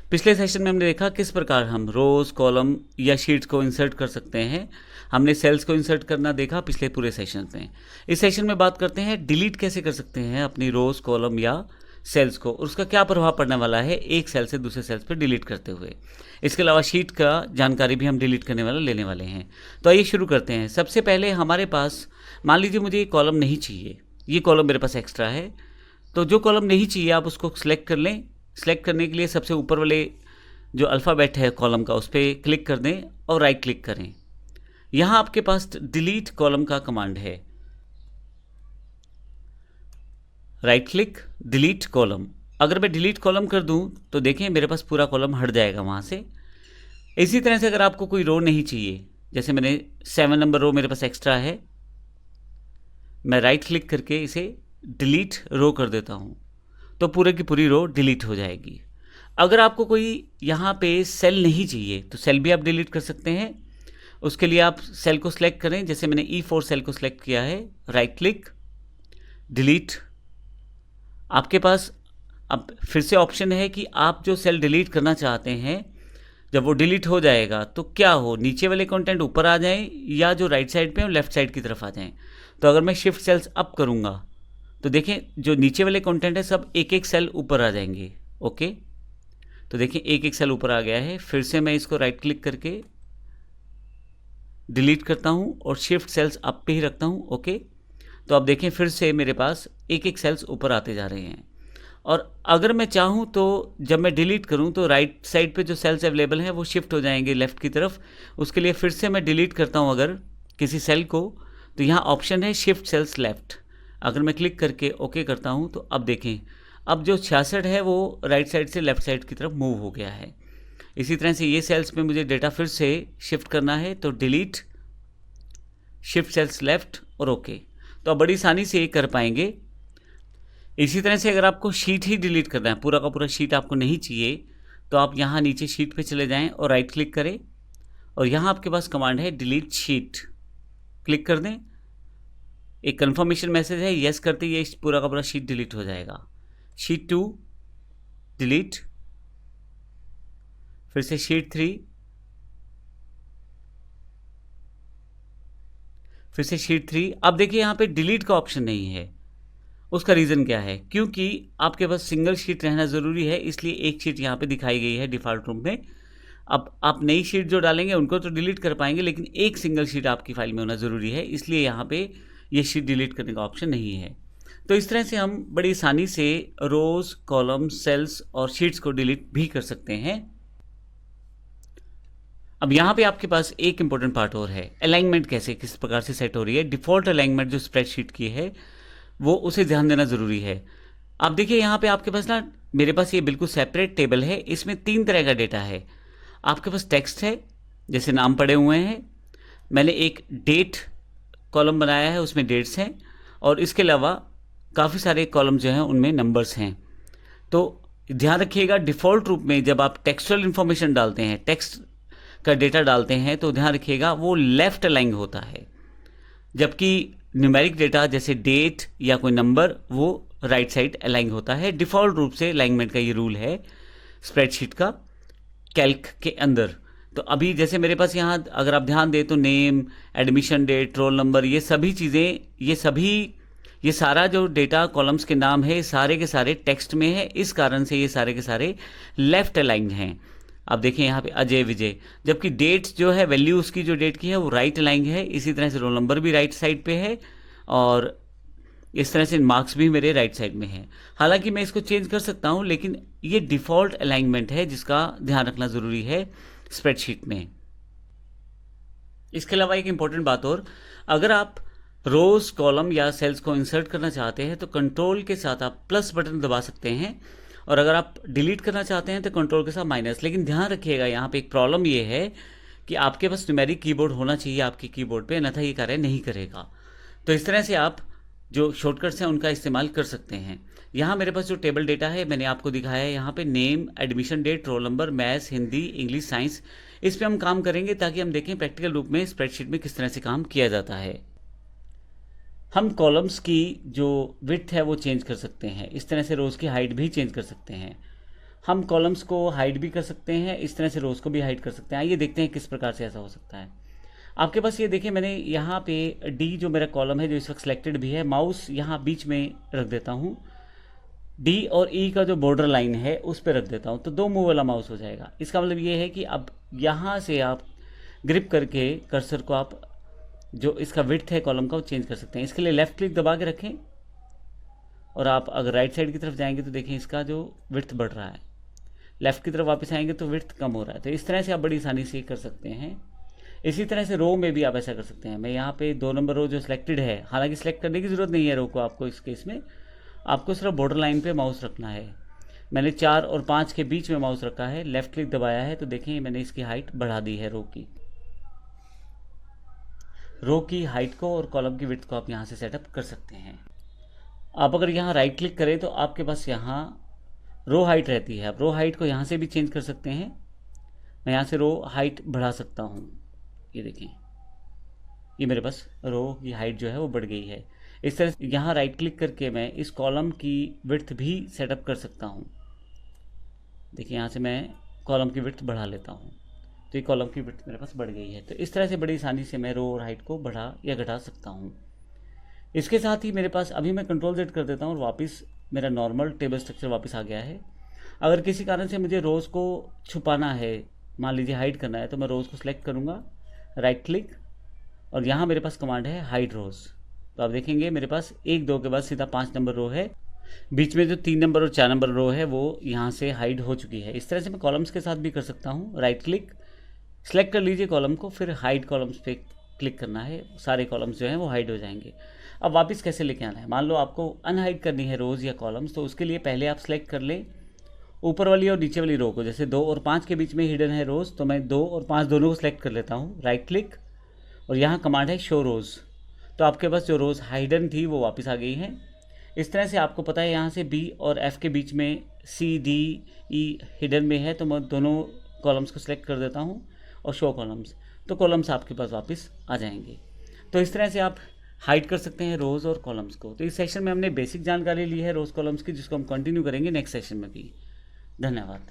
पिछले सेशन में हमने देखा किस प्रकार हम रोज़, कॉलम या शीट्स को इंसर्ट कर सकते हैं। हमने सेल्स को इंसर्ट करना देखा पिछले पूरे सेशन में। इस सेशन में बात करते हैं डिलीट कैसे कर सकते हैं अपनी रोज़, कॉलम या सेल्स को, और उसका क्या प्रभाव पड़ने वाला है एक सेल से दूसरे सेल्स पर डिलीट करते हुए। इसके अलावा शीट का जानकारी भी हम डिलीट करने वाला लेने वाले हैं। तो आइए शुरू करते हैं। सबसे पहले हमारे पास, मान लीजिए मुझे ये कॉलम नहीं चाहिए, ये कॉलम मेरे पास एक्स्ट्रा है। तो जो कॉलम नहीं चाहिए आप उसको सिलेक्ट कर लें। सिलेक्ट करने के लिए सबसे ऊपर वाले जो अल्फ़ाबेट है कॉलम का, उस पर क्लिक कर दें और राइट क्लिक करें। यहाँ आपके पास डिलीट कॉलम का कमांड है, राइट क्लिक डिलीट कॉलम। अगर मैं डिलीट कॉलम कर दूं तो देखें मेरे पास पूरा कॉलम हट जाएगा वहाँ से। इसी तरह से अगर आपको कोई रो नहीं चाहिए, जैसे मैंने 7 नंबर रो मेरे पास एक्स्ट्रा है, मैं राइट क्लिक करके इसे डिलीट रो कर देता हूँ तो पूरे की पूरी रो डिलीट हो जाएगी। अगर आपको कोई यहाँ पे सेल नहीं चाहिए तो सेल भी आप डिलीट कर सकते हैं। उसके लिए आप सेल को सिलेक्ट करें, जैसे मैंने E4 सेल को सिलेक्ट किया है, राइट क्लिक डिलीट। आपके पास अब फिर से ऑप्शन है कि आप जो सेल डिलीट करना चाहते हैं, जब वो डिलीट हो जाएगा तो क्या हो, नीचे वाले कंटेंट ऊपर आ जाएं या जो राइट साइड पे और लेफ्ट साइड की तरफ आ जाएं। तो अगर मैं शिफ्ट सेल्स अप करूँगा तो देखें जो नीचे वाले कंटेंट है सब एक एक सेल ऊपर आ जाएंगे। ओके, तो देखें एक एक सेल ऊपर आ गया है। फिर से मैं इसको राइट क्लिक करके डिलीट करता हूँ और शिफ्ट सेल्स अप पे ही रखता हूँ। ओके, तो अब देखें फिर से मेरे पास एक एक सेल्स ऊपर आते जा रहे हैं। और अगर मैं चाहूँ तो जब मैं डिलीट करूँ तो राइट साइड पे जो सेल्स अवेलेबल हैं वो शिफ्ट हो जाएंगे लेफ़्ट की तरफ। उसके लिए फिर से मैं डिलीट करता हूँ अगर किसी सेल को, तो यहाँ ऑप्शन है शिफ्ट सेल्स लेफ़्ट। अगर मैं क्लिक करके ओके करता हूँ तो अब देखें अब जो 66 है वो राइट साइड से लेफ़्ट साइड की तरफ मूव हो गया है। इसी तरह से ये सेल्स में मुझे डेटा फिर से शिफ्ट करना है तो डिलीट शिफ्ट सेल्स लेफ़्ट और ओके। तो आप बड़ी आसानी से ये कर पाएंगे। इसी तरह से अगर आपको शीट ही डिलीट करना है, पूरा का पूरा शीट आपको नहीं चाहिए, तो आप यहाँ नीचे शीट पे चले जाएं और राइट क्लिक करें और यहाँ आपके पास कमांड है डिलीट शीट, क्लिक कर दें। एक कंफर्मेशन मैसेज है, यस करते ये पूरा का पूरा शीट डिलीट हो जाएगा। शीट 2 डिलीट, फिर से शीट 3, फिर से शीट 3। अब देखिए यहाँ पे डिलीट का ऑप्शन नहीं है। उसका रीज़न क्या है, क्योंकि आपके पास सिंगल शीट रहना ज़रूरी है, इसलिए एक शीट यहाँ पे दिखाई गई है डिफ़ॉल्ट रूप में। अब आप नई शीट जो डालेंगे उनको तो डिलीट कर पाएंगे, लेकिन एक सिंगल शीट आपकी फाइल में होना ज़रूरी है, इसलिए यहाँ पे ये शीट डिलीट करने का ऑप्शन नहीं है। तो इस तरह से हम बड़ी आसानी से रोज़, कॉलम, सेल्स और शीट्स को डिलीट भी कर सकते हैं। अब यहाँ पे आपके पास एक इंपॉर्टेंट पार्ट और है, अलाइनमेंट कैसे किस प्रकार से सेट हो रही है। डिफ़ॉल्ट अलाइनमेंट जो स्प्रेडशीट की है वो उसे ध्यान देना ज़रूरी है। अब देखिए यहाँ पे आपके पास ना, मेरे पास ये बिल्कुल सेपरेट टेबल है, इसमें 3 तरह का डेटा है। आपके पास टेक्स्ट है, जैसे नाम पड़े हुए हैं। मैंने एक डेट कॉलम बनाया है, उसमें डेट्स हैं, और इसके अलावा काफ़ी सारे कॉलम जो हैं उनमें नंबर्स हैं। तो ध्यान रखिएगा डिफ़ॉल्ट रूप में जब आप टेक्सचुअल इन्फॉर्मेशन डालते हैं, टेक्स्ट का डेटा डालते हैं, तो ध्यान रखिएगा वो लेफ़्ट अलाइन होता है, जबकि न्यूमेरिक डेटा जैसे डेट या कोई नंबर वो राइट साइड अलाइन होता है। डिफ़ॉल्ट रूप से अलाइनमेंट का ये रूल है स्प्रेडशीट का कैल्क के अंदर। तो अभी जैसे मेरे पास यहाँ अगर आप ध्यान दें तो name, admission date, roll number, ये सभी चीज़ें, ये सारा जो डेटा कॉलम्स के नाम है सारे के सारे टेक्स्ट में है, इस कारण से ये सारे के सारे लेफ़्ट अलाइन हैं। अब देखिए यहाँ पे अजय विजय, जबकि डेट जो है वैल्यू उसकी जो डेट की है वो राइट अलाइन है। इसी तरह से रोल नंबर भी राइट साइड पे है और इस तरह से मार्क्स भी मेरे राइट साइड में है। हालांकि मैं इसको चेंज कर सकता हूँ, लेकिन ये डिफ़ॉल्ट अलाइनमेंट है जिसका ध्यान रखना ज़रूरी है स्प्रेडशीट में। इसके अलावा एक इम्पॉर्टेंट बात और, अगर आप रोज़, कॉलम या सेल्स को इंसर्ट करना चाहते हैं तो कंट्रोल के साथ आप प्लस बटन दबा सकते हैं, और अगर आप डिलीट करना चाहते हैं तो कंट्रोल के साथ माइनस। लेकिन ध्यान रखिएगा यहाँ पे एक प्रॉब्लम ये है कि आपके पास न्यूमेरिक कीबोर्ड होना चाहिए आपके कीबोर्ड पे, अन्यथा ये कार्य नहीं करेगा। तो इस तरह से आप जो शॉर्टकट्स हैं उनका इस्तेमाल कर सकते हैं। यहाँ मेरे पास जो टेबल डेटा है मैंने आपको दिखाया है, यहाँ पे name, admission date, roll number, maths, Hindi, English, science, इस पर हम काम करेंगे ताकि हम देखें प्रैक्टिकल रूप में स्प्रेडशीट में किस तरह से काम किया जाता है। हम कॉलम्स की जो विड्थ है वो चेंज कर सकते हैं, इस तरह से रोज़ की हाइट भी चेंज कर सकते हैं। हम कॉलम्स को हाइड भी कर सकते हैं, इस तरह से रोज़ को भी हाइड कर सकते हैं। आइए देखते हैं किस प्रकार से ऐसा हो सकता है। आपके पास ये देखिए, मैंने यहाँ पे डी जो मेरा कॉलम है जो इस वक्त सिलेक्टेड भी है, माउस यहाँ बीच में रख देता हूँ, डी और ई का जो बॉर्डर लाइन है उस पर रख देता हूँ, तो 2 मूव वाला माउस हो जाएगा। इसका मतलब ये है कि अब यहाँ से आप ग्रिप करके कर्सर को आप जो इसका विड्थ है कॉलम का वो चेंज कर सकते हैं। इसके लिए लेफ्ट क्लिक दबा के रखें और आप अगर राइट साइड की तरफ जाएंगे तो देखें इसका जो विड्थ बढ़ रहा है, लेफ्ट की तरफ वापस आएंगे तो विड्थ कम हो रहा है। तो इस तरह से आप बड़ी आसानी से कर सकते हैं। इसी तरह से रो में भी आप ऐसा कर सकते हैं। मैं यहाँ पे 2 नंबर रो जो सिलेक्टेड है, हालांकि सिलेक्ट करने की ज़रूरत नहीं है रो को आपको, इस केस में आपको सिर्फ बॉर्डर लाइन पे माउस रखना है। मैंने 4 और 5 के बीच में माउस रखा है, लेफ्ट क्लिक दबाया है, तो देखें मैंने इसकी हाइट बढ़ा दी है रो की हाइट को और कॉलम की विड्थ को आप यहाँ से सेटअप कर सकते हैं। आप अगर यहाँ राइट क्लिक करें तो आपके पास यहाँ रो हाइट रहती है। आप रो हाइट को यहाँ से भी चेंज कर सकते हैं। मैं यहाँ से रो हाइट बढ़ा सकता हूँ, ये देखें ये मेरे पास रो की हाइट जो है वो बढ़ गई है। इस तरह से यहाँ राइट क्लिक करके मैं इस कॉलम की विड्थ भी सेटअप कर सकता हूँ। देखिए यहाँ से मैं कॉलम की विड्थ बढ़ा लेता हूँ, तो ये कॉलम की विड्थ मेरे पास बढ़ गई है। तो इस तरह से बड़ी आसानी से मैं रो और हाइट को बढ़ा या घटा सकता हूँ। इसके साथ ही मेरे पास अभी मैं कंट्रोल Z कर देता हूँ और वापस मेरा नॉर्मल टेबल स्ट्रक्चर वापस आ गया है। अगर किसी कारण से मुझे रोज़ को छुपाना है, मान लीजिए हाइड करना है, तो मैं रोज़ को सिलेक्ट करूँगा, राइट क्लिक, और यहाँ मेरे पास कमांड है हाइड रोज़। तो आप देखेंगे मेरे पास 1 2 के बाद सीधा 5 नंबर रो है, बीच में जो 3 नंबर और 4 नंबर रो है वो यहाँ से हाइड हो चुकी है। इस तरह से मैं कॉलम्स के साथ भी कर सकता हूँ। राइट क्लिक, सेलेक्ट कर लीजिए कॉलम को, फिर हाइड कॉलम्स पे क्लिक करना है, सारे कॉलम्स जो हैं वो हाइड हो जाएंगे। अब वापस कैसे लेके आना है, मान लो आपको अनहाइड करनी है रोज़ या कॉलम्स, तो उसके लिए पहले आप सेलेक्ट कर लें ऊपर वाली और नीचे वाली रो को। जैसे 2 और 5 के बीच में हिडन है रोज़, तो मैं 2 और 5 दोनों को सिलेक्ट कर लेता हूँ, राइट क्लिक, और यहाँ कमांड है शो रोज़। तो आपके पास जो रोज़ हाइडन थी वो वापस आ गई हैं। इस तरह से आपको पता है यहाँ से बी और एफ़ के बीच में सी डी ई हिडन में है, तो मैं दोनों कॉलम्स को सिलेक्ट कर देता हूँ और शो कॉलम्स, तो कॉलम्स आपके पास वापस आ जाएंगे। तो इस तरह से आप हाइड कर सकते हैं रोज़ और कॉलम्स को। तो इस सेशन में हमने बेसिक जानकारी ली है रोज़ कॉलम्स की, जिसको हम कंटिन्यू करेंगे नेक्स्ट सेशन में भी। धन्यवाद।